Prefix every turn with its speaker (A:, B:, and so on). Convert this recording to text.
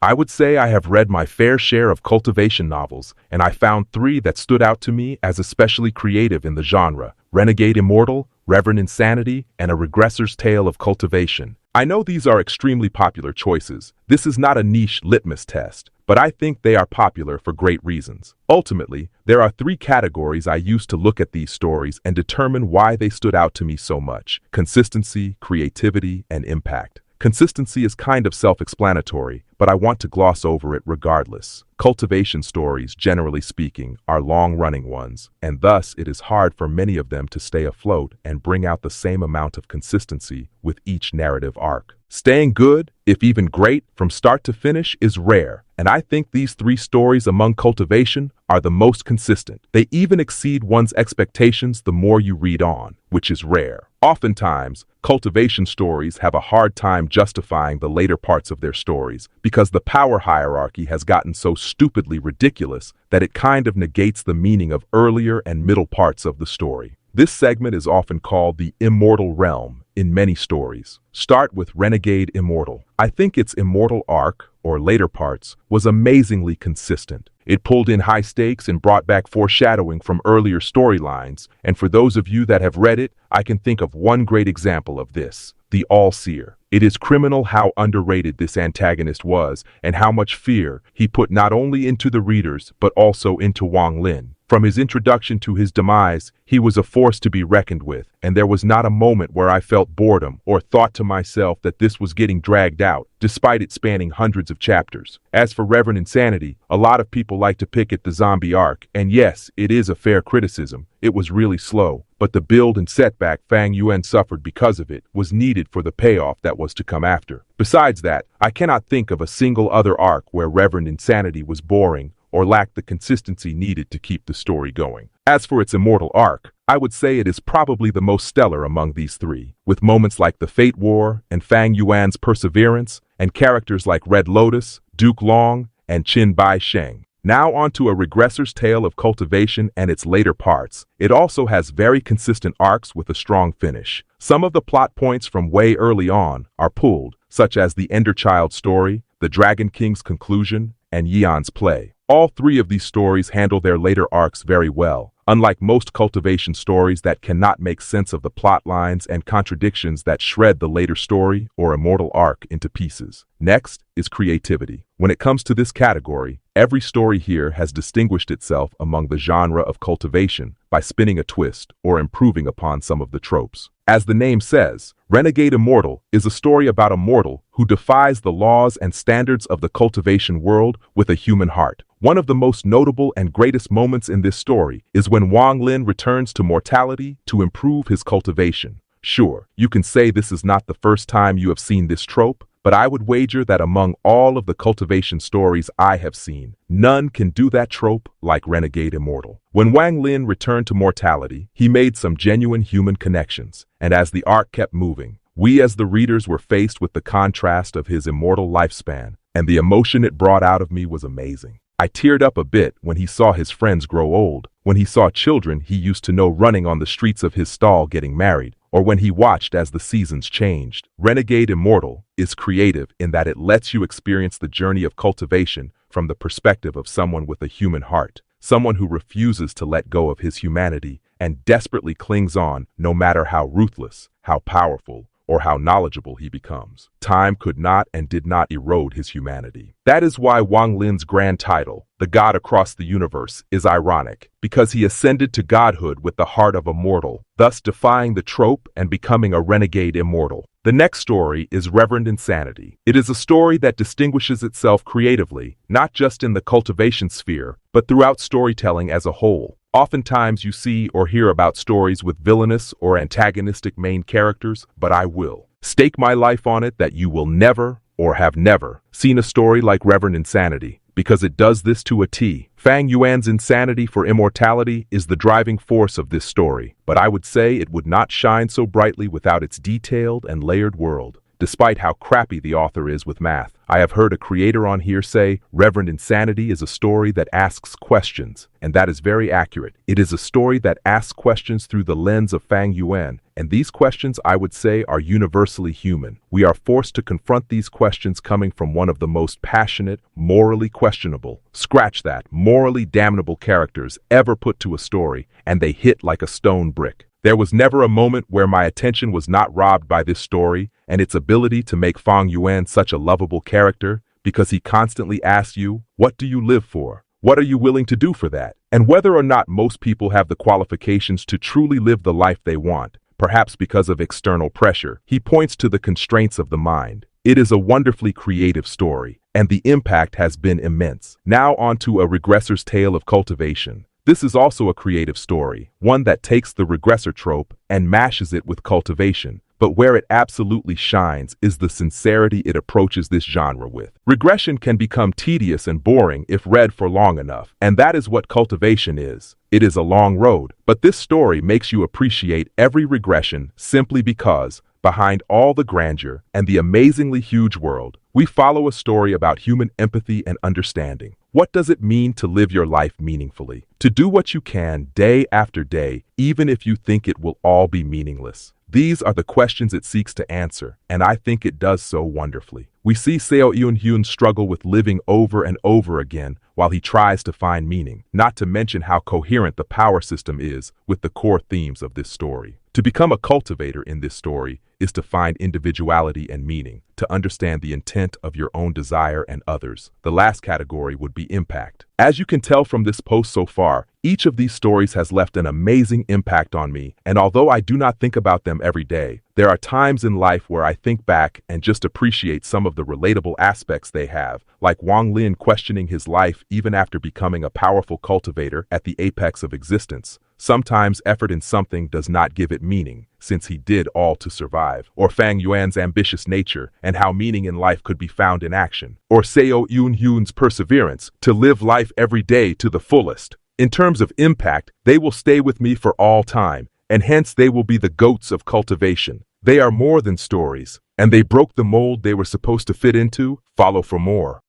A: I would say I have read my fair share of cultivation novels, and I found three that stood out to me as especially creative in the genre: Renegade Immortal, Reverend Insanity, and A Regressor's Tale of Cultivation. I know these are extremely popular choices. This is not a niche litmus test, but I think they are popular for great reasons. Ultimately, there are three categories I use to look at these stories and determine why they stood out to me so much: consistency, creativity, and impact. Consistency is kind of self-explanatory, but I want to gloss over it regardless. Cultivation stories, generally speaking, are long-running ones, and thus it is hard for many of them to stay afloat and bring out the same amount of consistency with each narrative arc. Staying good, if even great, from start to finish is rare, and I think these three stories among Cultivation are the most consistent. They even exceed one's expectations the more you read on, which is rare. Oftentimes, Cultivation stories have a hard time justifying the later parts of their stories because the power hierarchy has gotten so stupidly ridiculous that it kind of negates the meaning of earlier and middle parts of the story. This segment is often called the immortal realm in many stories. Start with Renegade Immortal. I think its immortal arc, or later parts, was amazingly consistent. It pulled in high stakes and brought back foreshadowing from earlier storylines, and for those of you that have read it, I can think of one great example of this: the All-Seer. It is criminal how underrated this antagonist was and how much fear he put not only into the readers but also into Wang Lin. From his introduction to his demise, he was a force to be reckoned with, and there was not a moment where I felt boredom or thought to myself that this was getting dragged out, despite it spanning hundreds of chapters. As for Reverend Insanity, a lot of people like to pick at the zombie arc, and yes, it is a fair criticism. It was really slow, but the build and setback Fang Yuan suffered because of it was needed for the payoff that was to come after. Besides that, I cannot think of a single other arc where Reverend Insanity was boring or lacked the consistency needed to keep the story going. As for its immortal arc, I would say it is probably the most stellar among these three, with moments like the Fate War and Fang Yuan's perseverance, and characters like Red Lotus, Duke Long, and Qin Bai Sheng. Now onto A Regressor's Tale of Cultivation and its later parts. It also has very consistent arcs with a strong finish. Some of the plot points from way early on are pulled, such as the Ender Child story, the Dragon King's conclusion, and Yeon's play. All three of these stories handle their later arcs very well, unlike most Cultivation stories that cannot make sense of the plot lines and contradictions that shred the later story or immortal arc into pieces. Next is creativity. When it comes to this category, every story here has distinguished itself among the genre of Cultivation by spinning a twist or improving upon some of the tropes. As the name says, Renegade Immortal is a story about a mortal who defies the laws and standards of the cultivation world with a human heart. One of the most notable and greatest moments in this story is when Wang Lin returns to mortality to improve his cultivation. Sure, you can say this is not the first time you have seen this trope, but I would wager that among all of the cultivation stories I have seen, none can do that trope like Renegade Immortal. When Wang Lin returned to mortality, he made some genuine human connections, and as the arc kept moving, we as the readers were faced with the contrast of his immortal lifespan, and the emotion it brought out of me was amazing. I teared up a bit when he saw his friends grow old, when he saw children he used to know running on the streets of his stall getting married, or when he watched as the seasons changed. Renegade Immortal is creative in that it lets you experience the journey of cultivation from the perspective of someone with a human heart, someone who refuses to let go of his humanity and desperately clings on no matter how ruthless, how powerful, or how knowledgeable he becomes. Time could not and did not erode his humanity. That is why Wang Lin's grand title, the God Across the Universe, is ironic, because he ascended to godhood with the heart of a mortal, thus defying the trope and becoming a renegade immortal. The next story is Reverend Insanity. It is a story that distinguishes itself creatively, not just in the cultivation sphere, but throughout storytelling as a whole. Oftentimes you see or hear about stories with villainous or antagonistic main characters, but I will stake my life on it that you will never or have never seen a story like Reverend Insanity, because it does this to a T. Fang Yuan's insanity for immortality is the driving force of this story, but I would say it would not shine so brightly without its detailed and layered world. Despite how crappy the author is with math, I have heard a creator on here say Reverend Insanity is a story that asks questions, and that is very accurate. It is a story that asks questions through the lens of Fang Yuan, And these questions, I would say, are universally human. We are forced to confront these questions coming from one of the most passionate, morally questionable, scratch that, morally damnable characters ever put to a story, and they hit like a stone brick. There was never a moment where my attention was not robbed by this story and its ability to make Fang Yuan such a lovable character, because he constantly asks you, what do you live for? What are you willing to do for that? And whether or not most people have the qualifications to truly live the life they want, perhaps because of external pressure, he points to the constraints of the mind. It is a wonderfully creative story, and the impact has been immense. Now on to A Regressor's Tale of Cultivation. This is also a creative story, one that takes the regressor trope and mashes it with cultivation. But where it absolutely shines is the sincerity it approaches this genre with. Regression can become tedious and boring if read for long enough, and that is what cultivation is. It is a long road, but this story makes you appreciate every regression simply because, behind all the grandeur and the amazingly huge world, we follow a story about human empathy and understanding. What does it mean to live your life meaningfully? To do what you can day after day, even if you think it will all be meaningless. These are the questions it seeks to answer, and I think it does so wonderfully. We see Seo Eun-hyun struggle with living over and over again while he tries to find meaning, not to mention how coherent the power system is with the core themes of this story. To become a cultivator in this story is to find individuality and meaning, to understand the intent of your own desire and others. The last category would be impact. As you can tell from this post so far, each of these stories has left an amazing impact on me, and although I do not think about them every day, there are times in life where I think back and just appreciate some of the relatable aspects they have, like Wang Lin questioning his life even after becoming a powerful cultivator at the apex of existence. Sometimes effort in something does not give it meaning, since he did all to survive. Or Fang Yuan's ambitious nature and how meaning in life could be found in action. Or Seo Eun-hyun's perseverance to live life every day to the fullest. In terms of impact, they will stay with me for all time, and hence they will be the goats of cultivation. They are more than stories, and they broke the mold they were supposed to fit into. Follow for more.